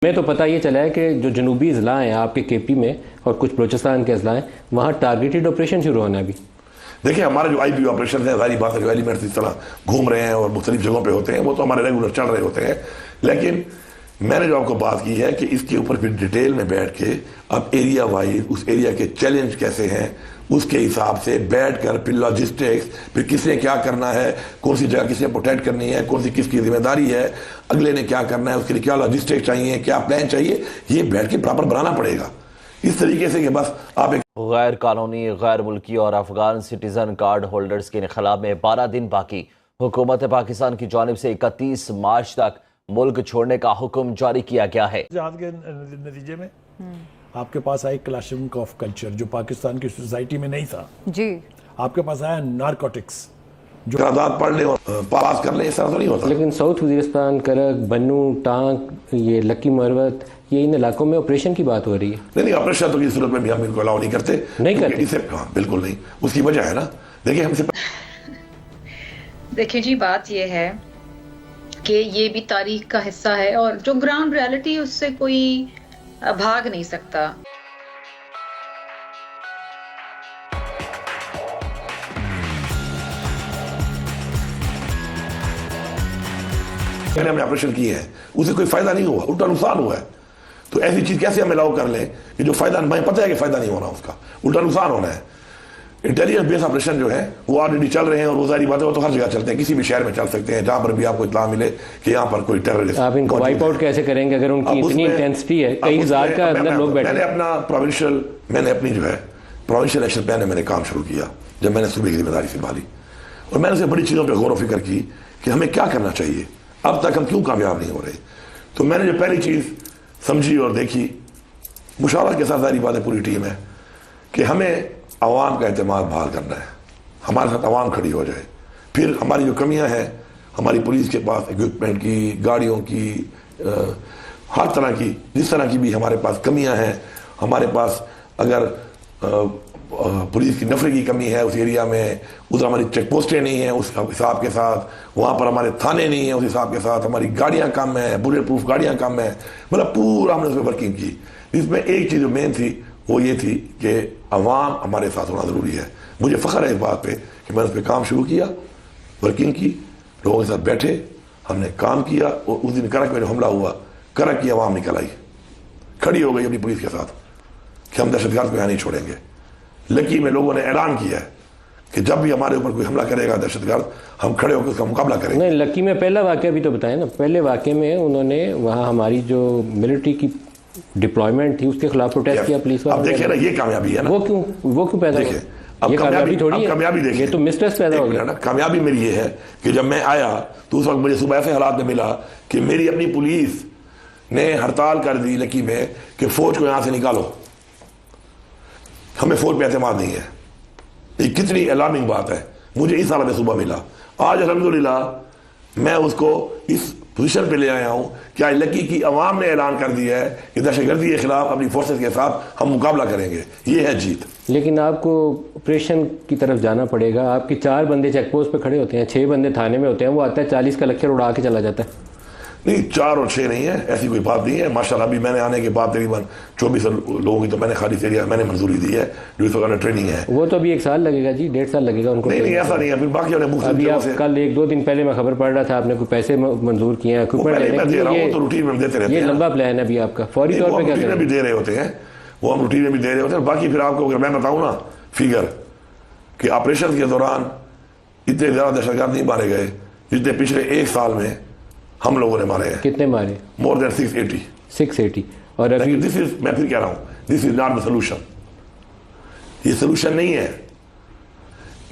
हमें तो पता ये चला है कि जो जनूबी अजला हैं आपके केपी में और कुछ बलोचिस्तान के अजला हैं वहाँ टारगेटेड ऑपरेशन शुरू होना है अभी। देखिए हमारे जो आईपी ऑपरेशन है, सारी बात है, जो एलिमेंट्स इस तरह घूम रहे हैं और मुख्तलिफ जगहों पे होते हैं, वो तो हमारे रेगुलर चल रहे होते हैं। लेकिन मैंने जो आपको बात की है कि इसके ऊपर फिर डिटेल में बैठ के अब एरिया वाइज उस एरिया के चैलेंज कैसे हैं उसके हिसाब से बैठ कर फिर लॉजिस्टिक्स, फिर किसने क्या करना है, कौन सी जगह किसने प्रोटेक्ट करनी है, कौन सी किसकी जिम्मेदारी है, अगले ने क्या करना है, उसके लिए क्या लॉजिस्टिक्स चाहिए, क्या प्लान चाहिए, ये बैठ के प्रॉपर बनाना पड़ेगा इस तरीके से कि बस आप एक गैर कानूनी, गैर मुल्की और अफगान सिटीजन कार्ड होल्डर्स के इनखला में 12 दिन बाकी। हुकूमत पाकिस्तान की जानिब से 31 मार्च तक मुल्क छोड़ने का हुक्म जारी किया गया है। जहाद के नतीजे में आपके पास आई क्लैशिंग ऑफ कल्चर जो पाकिस्तान की सोसाइटी में नहीं था जी। आपके पास आया नारकोटिक्स जो आजाद पढ़ ले और पास कर ले, ऐसा तो नहीं होता। लेकिन साउथ वजीरिस्तान, करक, बन्नू, टांग, ये लकी मरवत, ये इन इलाकों में ऑपरेशन की बात हो रही है। नहीं, ऑपरेशन तो किसी सूरत में भी हम इनको अलाउ नहीं करते, हाँ, बिल्कुल नहीं। उसकी वजह है ना, देखिए हमसे देखिए जी, बात ये है कि ये भी तारीख का हिस्सा है और जो ग्राउंड रियलिटी उससे कोई भाग नहीं सकता। हमने ऑपरेशन किए हैं, उसे कोई फायदा नहीं हुआ, उल्टा नुकसान हुआ है। तो ऐसी चीज कैसे हम अलाउ कर लें कि जो फायदा, हमें पता है कि फायदा नहीं होना, उसका उल्टा नुकसान होना है। इंटेलिजेंस बेस्ड ऑपरेशन जो है वो ऑलरेडी चल रहे हैं और वो सारी बातें वो तो हर जगह चलते हैं, किसी भी शहर में चल सकते हैं जहां पर भी आपको इत्तला मिले कि यहाँ पर कोई टेररिस्ट। आप इनको वाइप आउट कैसे करेंगे अगर उनकी इतनी इंटेंसिटी है, कई हजार का अंदर लोग बैठे। मैंने अपनी जो है प्रोविंशियल एक्शन प्लान में मैंने काम शुरू किया जब मैंने सूबे की जिम्मेदारी संभाली, और मैंने उसे बड़ी चीजों पर गौर फिक्र की कि हमें क्या करना चाहिए, अब तक हम क्यों कामयाब नहीं हो रहे। तो मैंने जो पहली चीज समझी और देखी, मुशावरत के साथ सारी बातें पूरी टीम है, कि हमें अवाम का एतमाद बहाल करना है, हमारे साथ अवाम खड़ी हो जाए। फिर हमारी जो कमियां हैं, हमारी पुलिस के पास इक्विपमेंट की, गाड़ियों की, हर तरह की, जिस तरह की भी हमारे पास कमियां हैं, हमारे पास अगर पुलिस की नफरे की कमी है उस एरिया में, उधर हमारी चेक पोस्टें नहीं है उस हिसाब के साथ, वहाँ पर हमारे थाने नहीं है उस हिसाब के साथ, हमारी गाड़ियाँ कम है, बुलेट प्रूफ गाड़ियाँ कम है, मतलब पूरा हमने उस पर वर्किंग की। इसमें एक चीज़ जो मेन थी वो ये थी कि अवाम हमारे साथ होना ज़रूरी है। मुझे फ़ख्र है इस बात पे कि मैंने उस पर काम शुरू किया, वर्किंग की, लोगों के साथ बैठे, हमने काम किया। और उस दिन करक में जो हमला हुआ, करक की अवाम निकल आई, खड़ी हो गई अपनी पुलिस के साथ कि हम दहशतगर्द को यहाँ नहीं छोड़ेंगे। लकी में लोगों ने ऐलान किया है कि जब भी हमारे ऊपर कोई हमला करेगा दहशतगर्द, हम खड़े होकर उसका मुकाबला करेंगे। नहीं, लकी में पहला वाक़या भी तो बताया ना, पहले वाक़े में उन्होंने वहाँ हमारी जो मिलिट्री की डिप्लॉयमेंट थी उसके खिलाफ प्रोटेस्ट किया पुलिस वालों। अब देखिए ना, ये कामयाबी है ना, वो क्यों पैदा हुई? अब ये कामयाबी थोड़ी है, कामयाबी देखिए, ये तो मिस्ट्रेस पैदा हो गया ना। कामयाबी मेरी ये है कि जब मैं आया तो उस वक्त मुझे सुबह ऐसे हालात में मिला कि मेरी अपनी पुलिस ने हड़ताल कर दी लकी में कि फौज को यहां से निकालो, हमें फौज पे एतमाद नहीं है। ये कितनी अलार्मिंग बात है, मुझे इस हालत में सुबह मिला। आज अल्हम्दुलिल्लाह मैं उसको इस पोजीशन पे ले आया हूं कि आज लकी की अवाम ने ऐलान कर दिया है कि दहशतगर्दी के खिलाफ अपनी फोर्सेस के साथ हम मुकाबला करेंगे। ये है जीत। लेकिन आपको ऑपरेशन की तरफ जाना पड़ेगा। आपके 4 बंदे चेक पोस्ट पे खड़े होते हैं, 6 बंदे थाने में होते हैं, वो आता है 40 का लक्ष्य उड़ा के चला जाता है। नहीं, 4 और 6 नहीं है, ऐसी कोई बात नहीं है। माशाल्लाह अभी मैंने आने के बाद तकरीबन 24 लोगों की तो मैंने खाली एरिया मैंने मंजूरी दी है, जो इस वक्त ट्रेनिंग है। वो तो अभी 1 साल लगेगा जी, 1.5 साल लगेगा उनको। नहीं, ऐसा नहीं है। फिर बाकी अभी आप कल 1-2 दिन पहले मैं खबर पढ़ रहा था आपने कोई पैसे मंजूर किए हैं इक्विपमेंट लेने के लिए, तो रूटीन में देते रहते हैं। ये लंबा प्लान है अभी आपका, फौरी तौर पे क्या रूटीन में भी दे रहे होते हैं, वो हम रूटीन में भी दे रहे होते हैं। बाकी फिर आपको अगर मैं बताऊं ना फिगर कि ऑपरेशन के दौरान इतने ज्यादा दहशतगर्द नहीं मारे गए जितने पिछले 1 साल में हम लोगों ने मारे हैं। कितने मारे? More than 680। और अभी दिस इज, मैं फिर कह रहा हूं, this is not the solution. ये सोल्यूशन नहीं है।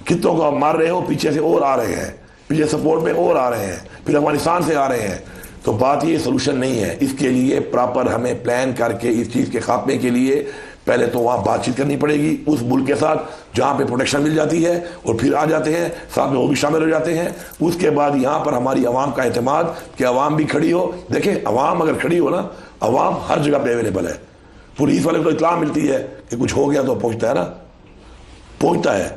कितनों को आप मार रहे हो, पीछे से और आ रहे हैं, पीछे सपोर्ट में और आ रहे हैं, फिर अफगानिस्तान से आ रहे हैं। तो बात ये सोल्यूशन नहीं है। इसके लिए प्रॉपर हमें प्लान करके इस चीज के खात्मे के लिए पहले तो वहां बातचीत करनी पड़ेगी उस मुल्क के साथ जहां पे प्रोटेक्शन मिल जाती है, और फिर आ जाते हैं साथ में वो भी शामिल हो जाते हैं। उसके बाद यहां पर हमारी अवाम का एतमाद कि अवाम भी खड़ी हो। देखें, अवाम अगर खड़ी हो ना, अवाम हर जगह पे अवेलेबल है। पुलिस वाले को इत्तला मिलती है कि कुछ हो गया तो पहुंचता है ना, पहुंचता है।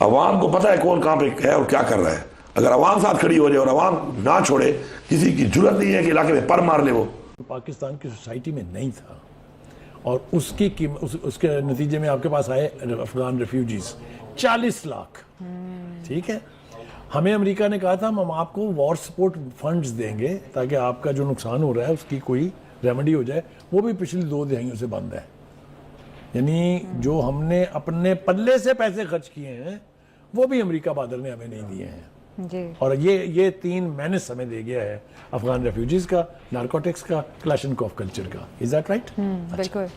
अवाम को पता है कौन कहां पे है और क्या कर रहा है। अगर अवाम साथ खड़ी हो जाए और अवाम ना छोड़े, किसी की जरूरत नहीं है कि इलाके में पर मार ले वो। पाकिस्तान की सोसाइटी में नहीं था, और उसके नतीजे में आपके पास आए अफगान रेफ्यूजीज 40 लाख। ठीक है, हमें अमेरिका ने कहा था हम आपको वॉर सपोर्ट फंड्स देंगे ताकि आपका जो नुकसान हो रहा है उसकी कोई रेमेडी हो जाए, वो भी पिछली 2 दहाइयों से बंद है। यानी जो हमने अपने पल्ले से पैसे खर्च किए हैं वो भी अमेरिका बादल ने हमें नहीं दिए हैं जी। और ये 3 महीने समय दे गया है अफगान रेफ्यूजीज का, नारकोटिक्स का, क्लाशनकोफ कल्चर का। Is that right? बिल्कुल।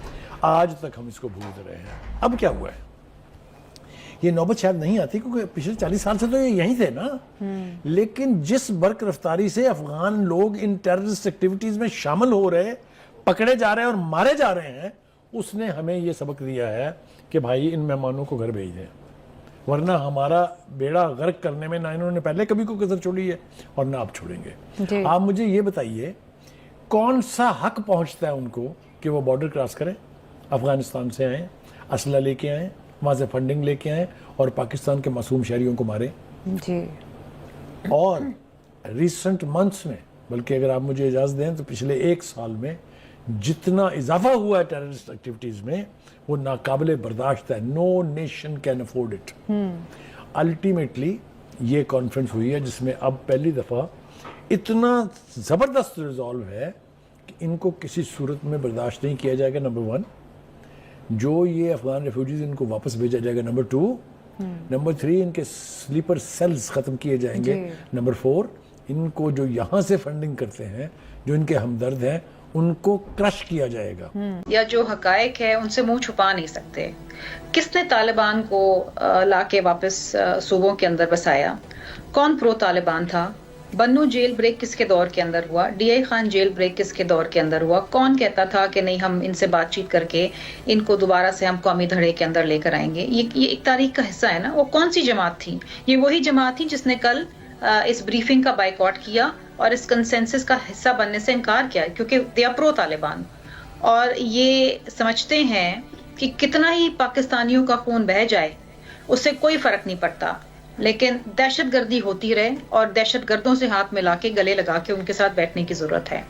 आज तक हम इसको भूल रहे हैं। अब क्या हुआ है, ये नौबत शायद नहीं आती क्योंकि पिछले 40 साल से तो ये यहीं थे ना। लेकिन जिस बर्क रफ्तारी से अफगान लोग इन टेररिस्ट एक्टिविटीज में शामिल हो रहे, पकड़े जा रहे हैं और मारे जा रहे हैं, उसने हमें ये सबक दिया है कि भाई इन मेहमानों को घर भेज दें, वरना हमारा बेड़ा गर्क करने में ना इन्होंने पहले कभी कोई कसर छोड़ी है और ना अब छोड़ेंगे। आप मुझे ये बताइए कौन सा हक पहुंचता है उनको कि वो बॉर्डर क्रॉस करें, अफगानिस्तान से आए, असला लेके आए, वहां से फंडिंग लेके आए और पाकिस्तान के मासूम शहरियों को मारे जी। और रिसेंट मंथ्स में, बल्कि अगर आप मुझे इजाज़त दें तो पिछले 1 साल में जितना इजाफा हुआ है टेररिस्ट एक्टिविटीज में वो नाकाबिले बर्दाश्त है। No nation can afford it. Ultimately ये कॉन्फ्रेंस हुई है जिसमें अब पहली दफ़ा इतना ज़बरदस्त रिजॉल्व है कि इनको किसी सूरत में बर्दाश्त नहीं किया जाएगा। नंबर 1, जो ये अफगान रेफ्यूजीज इनको वापस भेजा जाएगा। नंबर 2, नंबर 3, इनके स्लीपर सेल्स ख़त्म किए जाएंगे। नंबर 4, इनको जो यहाँ से फंडिंग करते हैं, जो इनके हमदर्द हैं, उनको क्रश किया जाएगा। या जो हकायक है उनसे मुंह छुपा नहीं सकते। किसने तालिबान को लाके वापस सूबों के अंदर बसाया? कौन प्रो तालिबान था? बन्नू जेल ब्रेक किसके दौर के अंदर हुआ? DI खान जेल ब्रेक किसके दौर के अंदर हुआ? कौन कहता था कि नहीं हम इनसे बातचीत करके इनको दोबारा से हम कौमी धड़े के अंदर लेकर आएंगे? ये एक तारीख का हिस्सा है ना। वो कौन सी जमात थी? ये वही जमात थी जिसने कल इस ब्रीफिंग का बाइकआउट किया और इस कंसेंसस का हिस्सा बनने से इनकार किया, क्योंकि दे आर प्रो तालिबान और ये समझते हैं कि कितना ही पाकिस्तानियों का खून बह जाए उससे कोई फर्क नहीं पड़ता, लेकिन दहशतगर्दी होती रहे और दहशतगर्दों से हाथ मिला के गले लगा के उनके साथ बैठने की जरूरत है।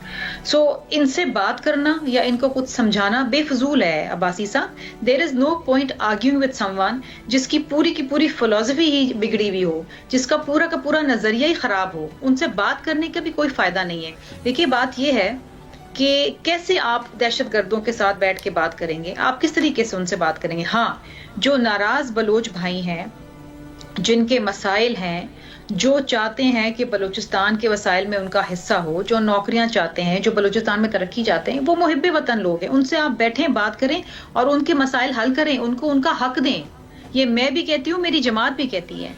सो इनसे बात करना या इनको कुछ समझाना बेफजूल है अब्बासी साहब। There is no point arguing with someone जिसकी पूरी की पूरी फिलॉसफी ही बिगड़ी हुई हो, जिसका पूरा का पूरा नजरिया ही खराब हो। उनसे बात करने का भी कोई फायदा नहीं है। देखिए बात यह है कि कैसे आप दहशतगर्दों के साथ बैठ के बात करेंगे, आप किस तरीके से उनसे बात करेंगे। हाँ, जो नाराज बलोच भाई हैं, जिनके मसाइल हैं, जो चाहते हैं कि बलूचिस्तान के वसाइल में उनका हिस्सा हो, जो नौकरियां चाहते हैं, जो बलूचिस्तान में तरक्की चाहते हैं, वो मुहिब्बे वतन लोग हैं। उनसे आप बैठें, बात करें और उनके मसाइल हल करें, उनको उनका हक दें। ये मैं भी कहती हूँ, मेरी जमात भी कहती है।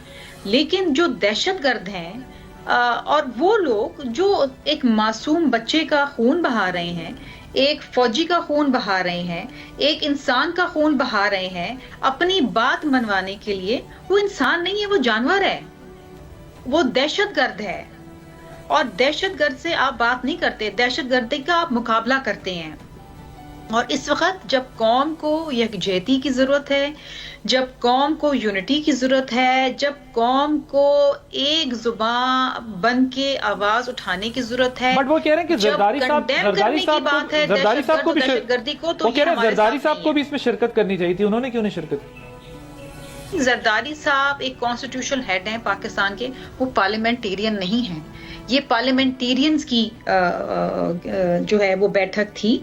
लेकिन जो दहशतगर्द हैं और वो लोग जो एक मासूम बच्चे का खून बहा रहे हैं, एक फौजी का खून बहा रहे हैं, एक इंसान का खून बहा रहे हैं अपनी बात मनवाने के लिए, वो इंसान नहीं है, वो जानवर है, वो दहशतगर्द है। और दहशतगर्द से आप बात नहीं करते, दहशतगर्दी का आप मुकाबला करते हैं। और इस वक्त जब कौम को यकजहती की जरूरत है, जब कौम को यूनिटी की जरूरत है, जब कौम को एक जुबान बन के आवाज उठाने की जरूरत है, बट वो कह रहे हैं कि जरदारी साहब को भी इसमें शिरकत करनी चाहिए थी, उन्होंने क्यों नहीं शिरकत की? जरदारी साहब एक कॉन्स्टिट्यूशनल हेड हैं पाकिस्तान के, वो पार्लियामेंटेरियन नहीं हैं। ये पार्लियामेंटेरियंस की जो है वो बैठक थी।